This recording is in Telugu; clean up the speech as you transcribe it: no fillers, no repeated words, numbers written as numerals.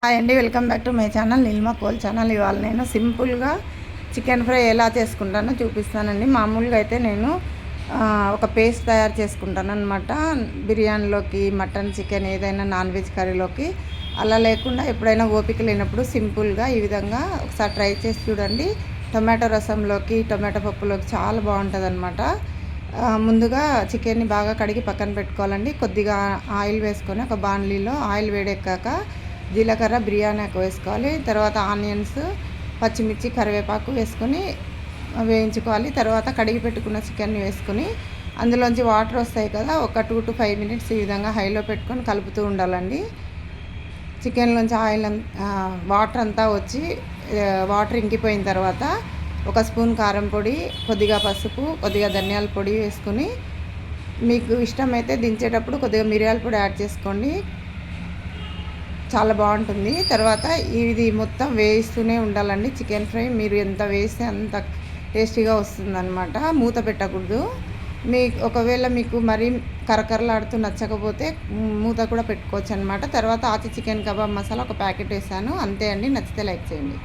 హాయ్ అండి, welcome back to my channel Neelima coal channel. ఇవాళ నేను సింపుల్గా చికెన్ ఫ్రై ఎలా చేసుకుంటానో చూపిస్తానండి. మామూలుగా అయితే నేను ఒక పేస్ట్ తయారు చేసుకుంటాను అనమాట. బిర్యానీలోకి, మటన్, చికెన్ ఏదైనా నాన్ వెజ్ కర్రీలోకి. అలా లేకుండా ఎప్పుడైనా ఓపిక లేనప్పుడు సింపుల్గా ఈ విధంగా ఒకసారి ట్రై చేసి చూడండి. టొమాటో రసంలోకి, టొమాటో పప్పులోకి చాలా బాగుంటుంది అనమాట. ముందుగా చికెన్ని బాగా కడిగి పక్కన పెట్టుకోవాలండి. కొద్దిగా ఆయిల్ వేసుకొని ఒక బాణలీలో ఆయిల్ వేడెక్కాక జీలకర్ర, బిర్యానీ ఆకు వేసుకోవాలి. తర్వాత ఆనియన్స్, పచ్చిమిర్చి, కరివేపాకు వేసుకొని వేయించుకోవాలి. తర్వాత కడిగి పెట్టుకున్న చికెన్ని వేసుకొని అందులోంచి వాటర్ వస్తాయి కదా, ఒక 2 to 5 minutes ఈ విధంగా హైలో పెట్టుకొని కలుపుతూ ఉండాలండి. చికెన్లోంచి ఆయిల్ వాటర్ అంతా వచ్చి వాటర్ ఇంకిపోయిన తర్వాత ఒక స్పూన్ కారం పొడి, కొద్దిగా పసుపు, కొద్దిగా ధనియాల పొడి వేసుకొని మీకు ఇష్టమైతే దించేటప్పుడు కొద్దిగా మిరియాల పొడి యాడ్ చేసుకోండి. చాలా బాగుంటుంది. తర్వాత ఇది మొత్తం వేయిస్తూనే ఉండాలండి. చికెన్ ఫ్రై మీరు ఎంత వేస్తే అంత టేస్టీగా వస్తుందన్నమాట. మూత పెట్టకూడదు. ఒకవేళ మీకు మరీ కరకరలాడుతూ నచ్చకపోతే మూత కూడా పెట్టుకోవచ్చు అనమాట. తర్వాత ఆచి చికెన్ కబాబ్ మసాలా ఒక ప్యాకెట్ వేసాను, అంతే అండి. నచ్చితే లైక్ చేయండి.